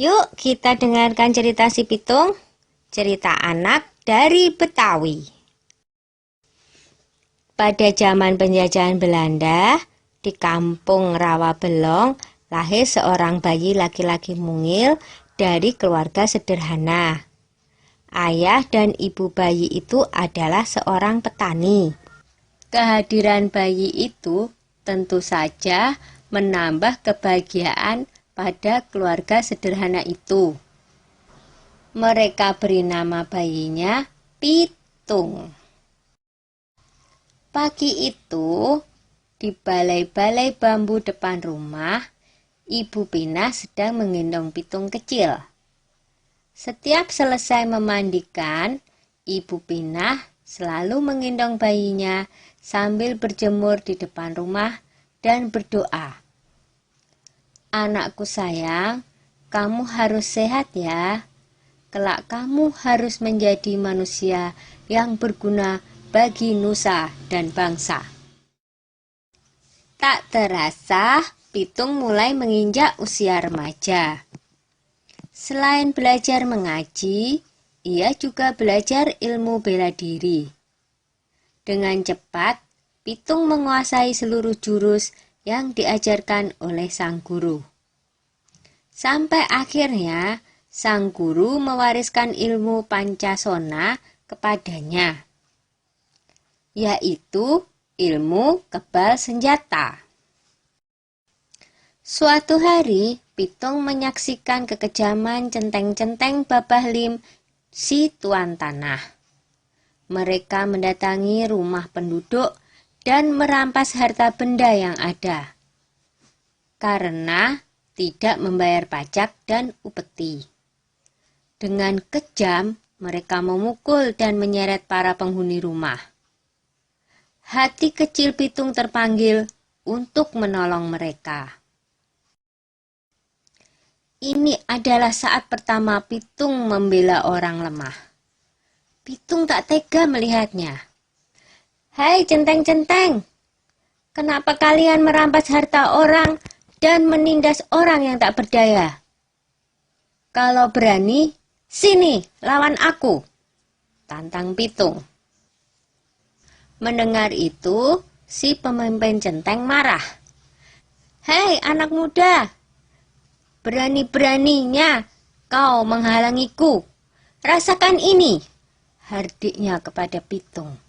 Yuk kita dengarkan cerita si Pitung, cerita anak dari Betawi. Pada zaman penjajahan Belanda, di kampung Rawabelong, lahir seorang bayi laki-laki mungil dari keluarga sederhana. Ayah dan ibu bayi itu adalah seorang petani. Kehadiran bayi itu tentu saja menambah kebahagiaan pada keluarga sederhana itu. Mereka beri nama bayinya Pitung. Pagi itu, di balai-balai bambu depan rumah, Ibu Pinah sedang menggendong Pitung kecil. Setiap selesai memandikan, Ibu Pinah selalu menggendong bayinya sambil berjemur di depan rumah dan berdoa. Anakku sayang, kamu harus sehat ya. Kelak kamu harus menjadi manusia yang berguna bagi nusa dan bangsa. Tak terasa, Pitung mulai menginjak usia remaja. Selain belajar mengaji, ia juga belajar ilmu bela diri. Dengan cepat, Pitung menguasai seluruh jurus yang diajarkan oleh sang guru. Sampai akhirnya, sang guru mewariskan ilmu Pancasona kepadanya, yaitu ilmu kebal senjata. Suatu hari, Pitung menyaksikan kekejaman centeng-centeng Babah Lim, si tuan tanah. Mereka mendatangi rumah penduduk dan merampas harta benda yang ada, karena tidak membayar pajak dan upeti. Dengan kejam, mereka memukul dan menyeret para penghuni rumah. Hati kecil Pitung terpanggil untuk menolong mereka. Ini adalah saat pertama Pitung membela orang lemah. Pitung tak tega melihatnya. "Hai centeng-centeng, kenapa kalian merampas harta orang dan menindas orang yang tak berdaya? Kalau berani, sini lawan aku," tantang Pitung. Mendengar itu, si pemimpin centeng marah. "Hei anak muda, berani-beraninya kau menghalangiku. Rasakan ini," hardiknya kepada Pitung.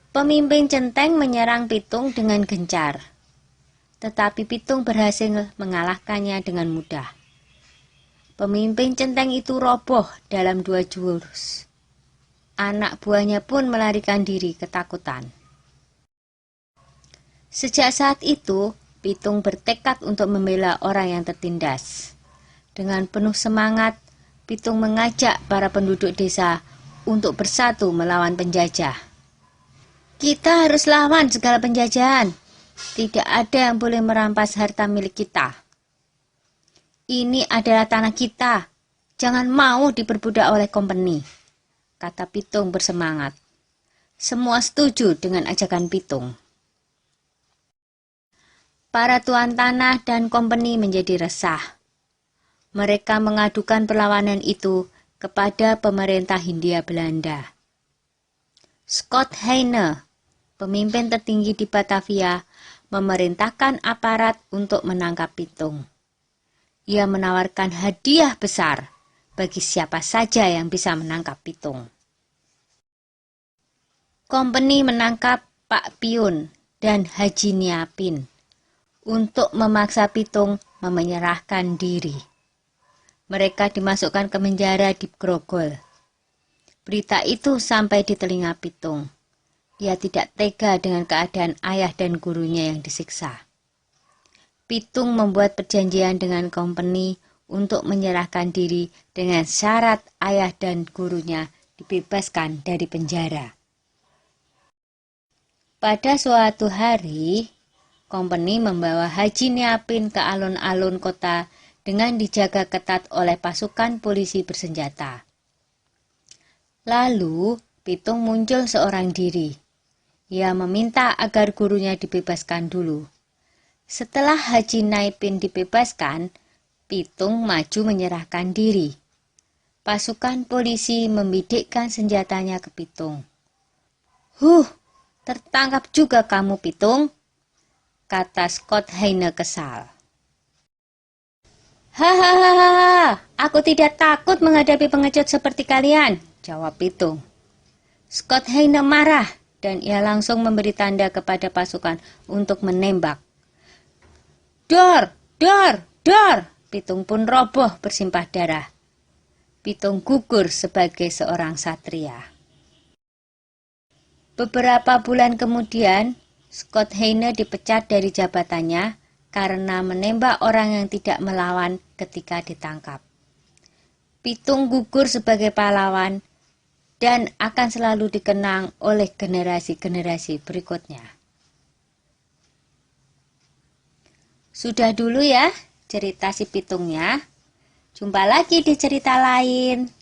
Pemimpin centeng menyerang Pitung dengan gencar, tetapi Pitung berhasil mengalahkannya dengan mudah. Pemimpin centeng itu roboh dalam 2 jurus. Anak buahnya pun melarikan diri ketakutan. Sejak saat itu, Pitung bertekad untuk membela orang yang tertindas. Dengan penuh semangat, Pitung mengajak para penduduk desa untuk bersatu melawan penjajah. "Kita harus lawan segala penjajahan. Tidak ada yang boleh merampas harta milik kita. Ini adalah tanah kita. Jangan mau diperbudak oleh kompeni," kata Pitung bersemangat. Semua setuju dengan ajakan Pitung. Para tuan tanah dan kompeni menjadi resah. Mereka mengadukan perlawanan itu kepada pemerintah Hindia Belanda. Scott Heine, pemimpin tertinggi di Batavia, memerintahkan aparat untuk menangkap Pitung. Ia menawarkan hadiah besar bagi siapa saja yang bisa menangkap Pitung. Kompeni menangkap Pak Piun dan Haji Niapin untuk memaksa Pitung menyerahkan diri. Mereka dimasukkan ke penjara di Grogol. Berita itu sampai di telinga Pitung. Ia tidak tega dengan keadaan ayah dan gurunya yang disiksa. Pitung membuat perjanjian dengan kompeni untuk menyerahkan diri dengan syarat ayah dan gurunya dibebaskan dari penjara. Pada suatu hari, kompeni membawa Haji Niapin ke alun-alun kota dengan dijaga ketat oleh pasukan polisi bersenjata. Lalu, Pitung muncul seorang diri. Ia meminta agar gurunya dibebaskan dulu. Setelah Haji Niapin dibebaskan, Pitung maju menyerahkan diri. Pasukan polisi membidikkan senjatanya ke Pitung. Tertangkap juga kamu, Pitung," kata Scott Heine kesal. "Hahaha, aku tidak takut menghadapi pengecut seperti kalian," jawab Pitung. Scott Heine marah dan ia langsung memberi tanda kepada pasukan untuk menembak. "Dor, dor, dor!" Pitung pun roboh bersimpah darah. Pitung gugur sebagai seorang satria. Beberapa bulan kemudian, Scott Heine dipecat dari jabatannya karena menembak orang yang tidak melawan ketika ditangkap. Pitung gugur sebagai pahlawan dan akan selalu dikenang oleh generasi-generasi berikutnya. Sudah dulu ya cerita si Pitungnya. Jumpa lagi di cerita lain.